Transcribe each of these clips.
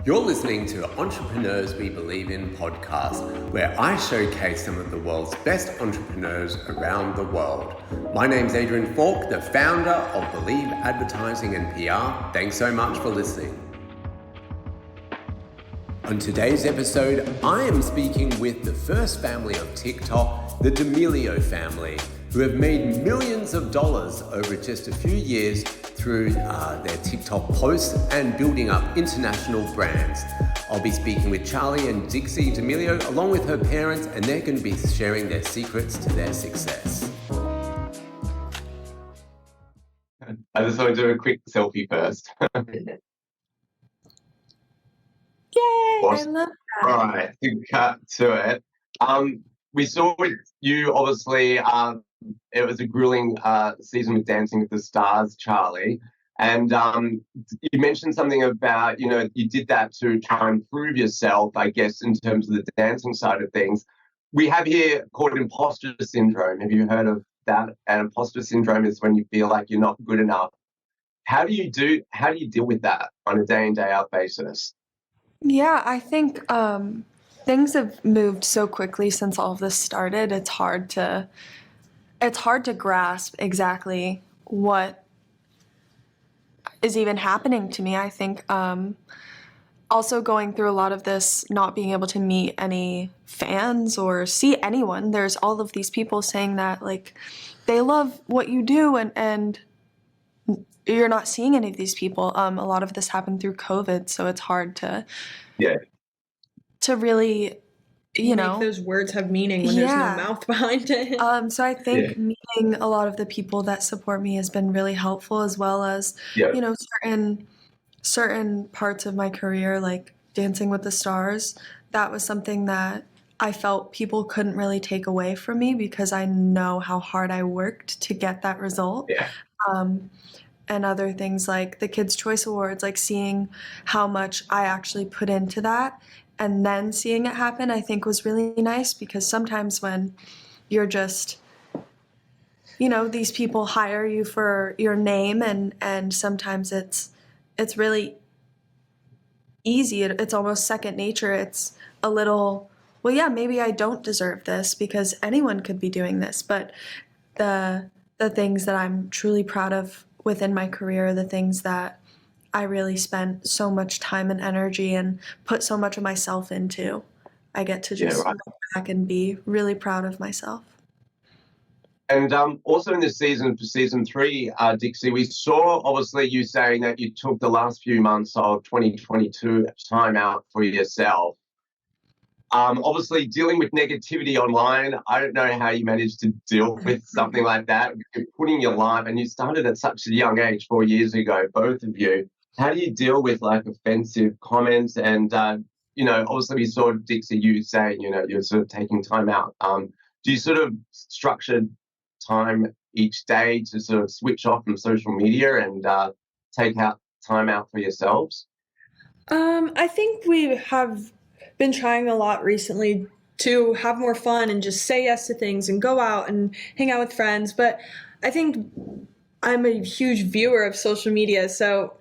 You're listening to Entrepreneurs We Believe In podcast, where I showcase some of the world's best entrepreneurs around the world. My name's Adrian Falk, the founder of Believe Advertising and PR. Thanks so much for listening. On today's episode, I am speaking with the first family of TikTok, the D'Amelio family, who have made millions of dollars over just a few years through their TikTok posts and building up international brands. I'll be speaking with Charli and Dixie D'Amelio along with her parents, and they're going to be sharing their secrets to their success. I just want to do a quick selfie first. Yay! I love that. Right, to cut to it. We saw with you, obviously, it was a grueling season with Dancing with the Stars, Charli. And you mentioned something about, you did that to try and prove yourself, I guess, in terms of the dancing side of things. We have here called imposter syndrome. Have you heard of that? And imposter syndrome is when you feel like you're not good enough. How do you deal with that on a day in, day out basis? Yeah, I think things have moved so quickly since all of this started. It's hard to grasp exactly what is even happening to me. I think also going through a lot of this, not being able to meet any fans or see anyone. There's all of these people saying that like they love what you do, and you're not seeing any of these people. A lot of this happened through COVID, so it's hard to really, make those words have meaning when there's no mouth behind it. So I think meeting a lot of the people that support me has been really helpful, as well as certain parts of my career, like Dancing with the Stars. That was something that I felt people couldn't really take away from me because I know how hard I worked to get that result. And other things like the Kids' Choice Awards, like seeing how much I actually put into that and then seeing it happen, I think was really nice, because sometimes when you're just, these people hire you for your name, and sometimes it's really easy. It's almost second nature. It's a little, maybe I don't deserve this because anyone could be doing this. But the things that I'm truly proud of within my career, the things that I really spent so much time and energy and put so much of myself into, I get to just go back and be really proud of myself. And also in this season, for season 3, Dixie, we saw obviously you saying that you took the last few months of 2022 time out for yourself. Obviously, dealing with negativity online, I don't know how you managed to deal with something like that. You're putting your life, and you started at such a young age, 4 years ago, both of you. How do you deal with like offensive comments? And, obviously we saw Dixie, you saying, you're sort of taking time out. Do you sort of structure time each day to sort of switch off from social media and take out time out for yourselves? I think we have been trying a lot recently to have more fun and just say yes to things and go out and hang out with friends. But I think I'm a huge viewer of social media, so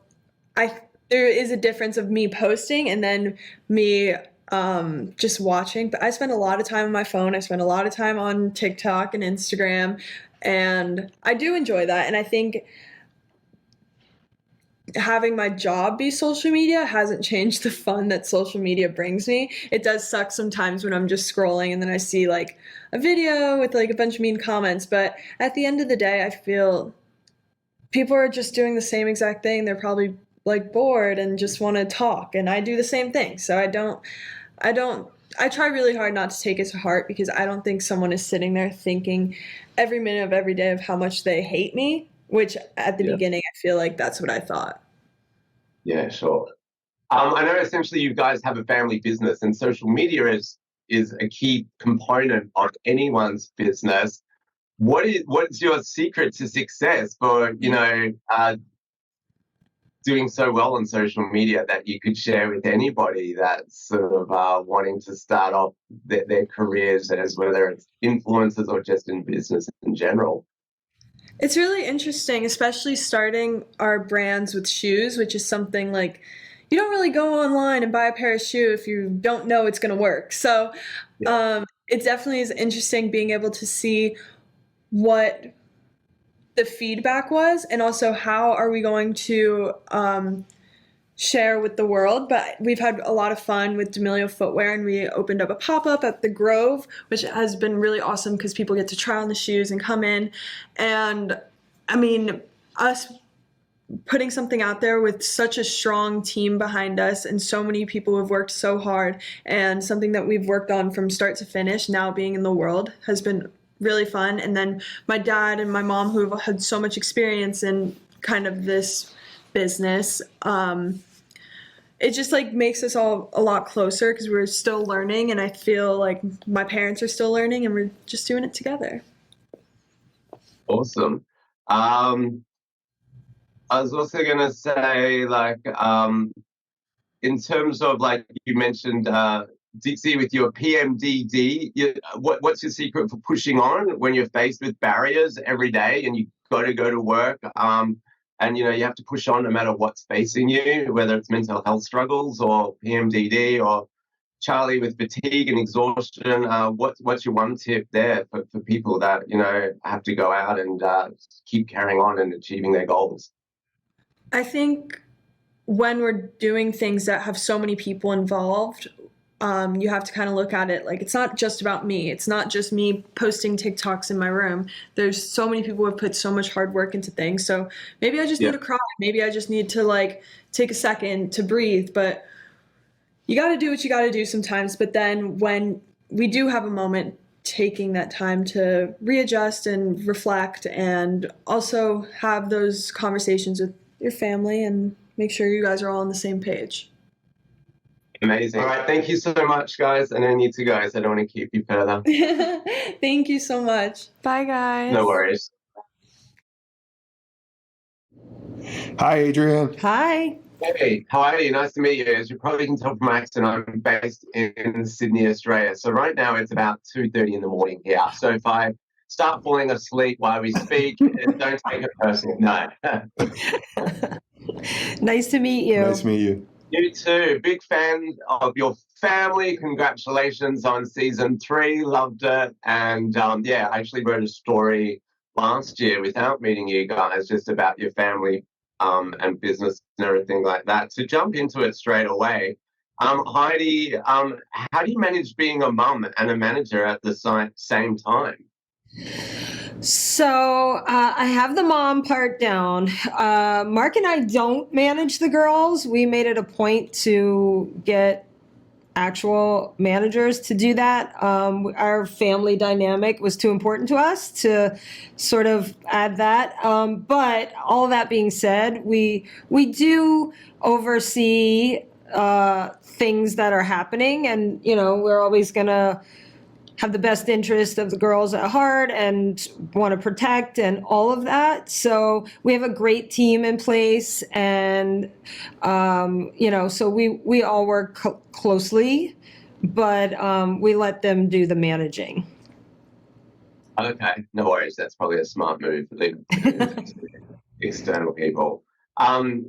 there is a difference of me posting and then me just watching. But I spend a lot of time on my phone. I spend a lot of time on TikTok and Instagram, and I do enjoy that. And I think having my job be social media hasn't changed the fun that social media brings me. It does suck sometimes when I'm just scrolling and then I see like a video with like a bunch of mean comments. But at the end of the day, I feel people are just doing the same exact thing. They're probably like bored and just want to talk, and I do the same thing. So I try really hard not to take it to heart, because I don't think someone is sitting there thinking every minute of every day of how much they hate me, which at the beginning I feel like that's what I thought. Yeah, sure. I know essentially you guys have a family business, and social media is a key component of anyone's business. What's your secret to success for, doing so well on social media that you could share with anybody that's sort of wanting to start off their careers, as whether it's influencers or just in business in general? It's really interesting, especially starting our brands with shoes, which is something like you don't really go online and buy a pair of shoes if you don't know it's going to work. So it definitely is interesting being able to see what the feedback was, and also how are we going to share with the world. But we've had a lot of fun with D'Amelio Footwear, and we opened up a pop-up at the Grove, which has been really awesome because people get to try on the shoes and come in. And I mean, us putting something out there with such a strong team behind us and so many people who have worked so hard, and something that we've worked on from start to finish, now being in the world, has been really fun. And then my dad and my mom, who have had so much experience in kind of this business, it just like makes us all a lot closer because we're still learning, and I feel like my parents are still learning, and we're just doing it together. Awesome. I was also going to say, like, in terms of, like, you mentioned Dixie with your PMDD, what's your secret for pushing on when you're faced with barriers every day and you got to go to work? And, you know, you have to push on no matter what's facing you, whether it's mental health struggles or PMDD, or Charli with fatigue and exhaustion. What's your one tip there for people that, you know, have to go out and keep carrying on and achieving their goals? I think when we're doing things that have so many people involved, you have to kind of look at it like it's not just about me. It's not just me posting TikToks in my room. There's so many people who have put so much hard work into things. So maybe I just need to cry. Maybe I just need to like take a second to breathe. But you got to do what you got to do sometimes. But then when we do have a moment, taking that time to readjust and reflect, and also have those conversations with your family and make sure you guys are all on the same page. Amazing. All right. Thank you so much, guys. And I need to go, so I don't want to keep you further. Thank you so much. Bye, guys. No worries. Hi, Adrian. Hi. Hey, how are you? Nice to meet you. As you probably can tell from my accent, I'm based in Sydney, Australia. So right now it's about 2:30 in the morning here. So if I start falling asleep while we speak, don't take it personally. No. Nice to meet you. Nice to meet you. You too. Big fan of your family. Congratulations on season 3. Loved it. And I actually wrote a story last year without meeting you guys, just about your family and business and everything like that. To jump into it straight away, Heidi, how do you manage being a mum and a manager at the same time? So I have the mom part down. Mark and I don't manage the girls. We made it a point to get actual managers to do that. Our family dynamic was too important to us to sort of add that. But all that being said, we do oversee things that are happening, and you know, we're always gonna have the best interest of the girls at heart and want to protect and all of that. So we have a great team in place, and so we all work closely, but we let them do the managing. Okay, no worries. That's probably a smart move for the external people.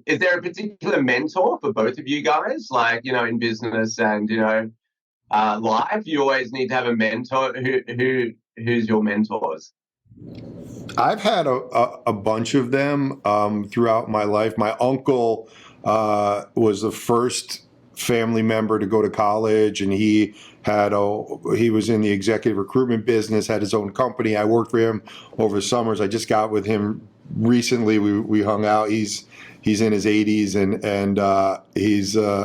Is there a particular mentor for both of you guys? Like, you know, in business and, you know, life, you always need to have a mentor. Who's your mentors? I've had a bunch of them throughout my life. My uncle was the first family member to go to college, and he was in the executive recruitment business, had his own company. I worked for him over summers. I just got with him recently. We hung out. He's in his 80s, and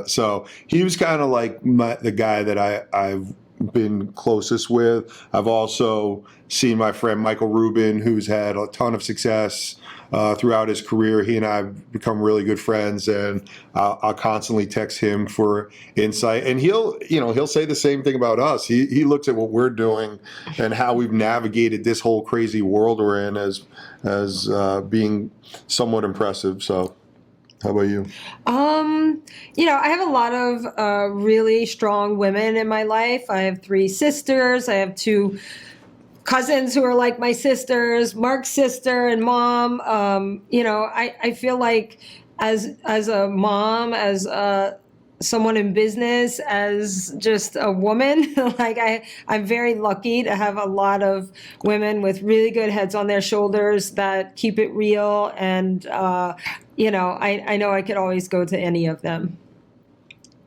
so he was kind of like the guy that I've been closest with. I've also seen my friend Michael Rubin, who's had a ton of success throughout his career. He and I have become really good friends, and I'll constantly text him for insight. And he'll say the same thing about us. He looks at what we're doing and how we've navigated this whole crazy world we're in as being somewhat impressive. So, how about you? I have a lot of really strong women in my life. I have 3 sisters. I have 2 cousins who are like my sisters, Mark's sister and mom. I feel like as a mom, as someone in business, as just a woman, like I'm very lucky to have a lot of women with really good heads on their shoulders that keep it real. And, I know I could always go to any of them.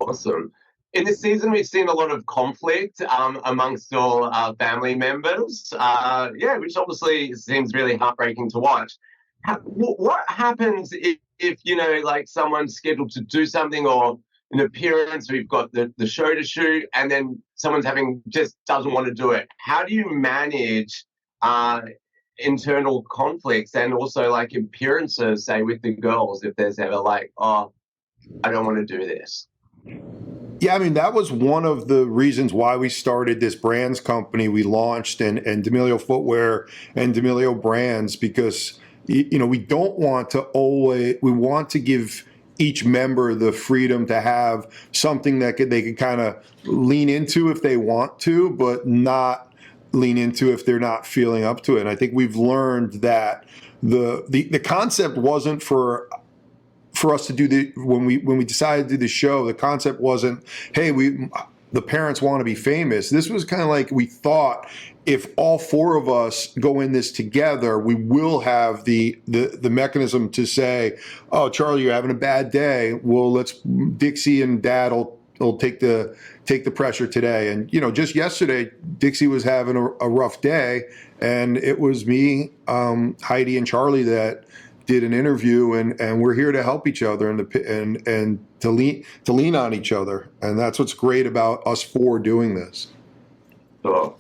Awesome. In this season, we've seen a lot of conflict amongst all family members, which obviously seems really heartbreaking to watch. What happens if like someone's scheduled to do something or an appearance, we've got the show to shoot, and then someone's just doesn't want to do it? How do you manage internal conflicts and also like appearances, say with the girls, if there's ever like, oh, I don't want to do this? Yeah, I mean, that was one of the reasons why we started this brands company we launched and D'Amelio Footwear and D'Amelio Brands, because, we don't want to we want to give each member the freedom to have something that they could kind of lean into if they want to, but not lean into if they're not feeling up to it. And I think we've learned that the concept wasn't for us to do when we decided to do the show. The concept wasn't, hey, the parents want to be famous. This was kind of like, we thought if all four of us go in this together, we will have the mechanism to say, oh, Charli, you're having a bad day. Well, Dixie and Dad will take the pressure today. And, just yesterday, Dixie was having a rough day, and it was me, Heidi, and Charli that did an interview, and we're here to help each other and to lean on each other. And that's what's great about us four doing this. Sure.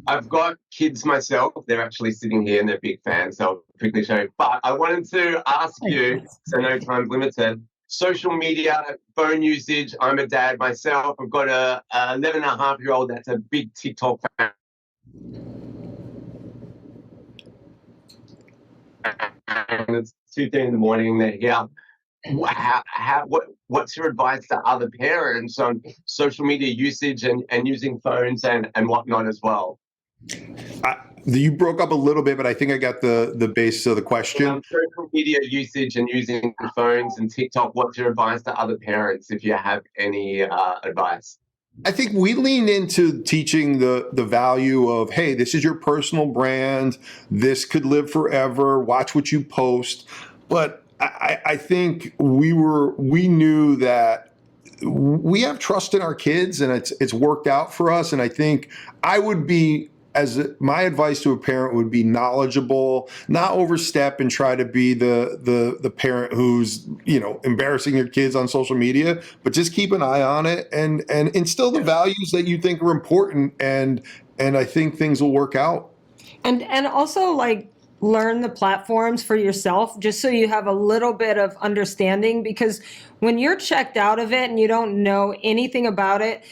I've got kids myself. They're actually sitting here and they're big fans, so I'll quickly show you. But I wanted to ask you, so no time's limited, social media, phone usage. I'm a dad myself. I've got a 11-and-a-half-year-old that's a big TikTok fan. And it's 2:30 in the morning. They're here. What's your advice to other parents on social media usage and using phones and whatnot as well? You broke up a little bit, but I think I got the base of the question. Social media usage and using phones and TikTok. What's your advice to other parents if you have any advice? I think we lean into teaching the value of, hey, this is your personal brand. This could live forever. Watch what you post. But I think we knew that we have trust in our kids, and it's worked out for us. And I think my advice to a parent would be knowledgeable, not overstep and try to be the parent who's, embarrassing your kids on social media, but just keep an eye on it and instill the values that you think are important. And I think things will work out. And also, like, learn the platforms for yourself, just so you have a little bit of understanding, because when you're checked out of it and you don't know anything about it,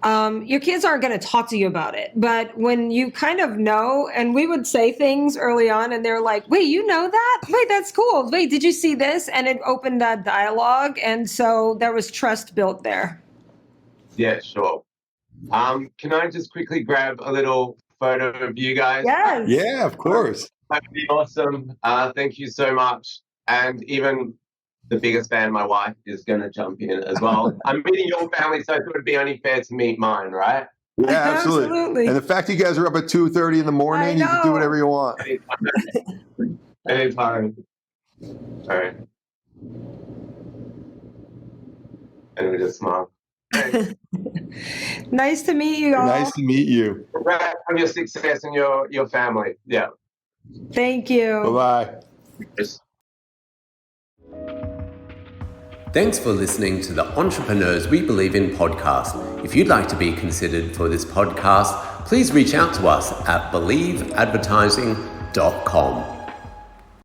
your kids aren't going to talk to you about it. But when you kind of know, and we would say things early on and they're like, wait, you know that? Wait, that's cool. Wait, did you see this? And it opened that dialogue. And so there was trust built there. Yeah, sure. Can I just quickly grab a little photo of you guys? Yes. Yeah, of course. That'd be awesome. Thank you so much. And even the biggest fan, my wife, is going to jump in as well. I'm meeting your family, so it would be only fair to meet mine, right? Yeah, absolutely. And the fact you guys are up at 2:30 in the morning, you can do whatever you want. Anytime. All right. And we just smile. Nice to meet you all. Nice to meet you. Congrats on your success and your family. Yeah. Thank you. Bye-bye. Yes. Thanks for listening to the Entrepreneurs We Believe in podcast. If you'd like to be considered for this podcast, please reach out to us at believeadvertising.com.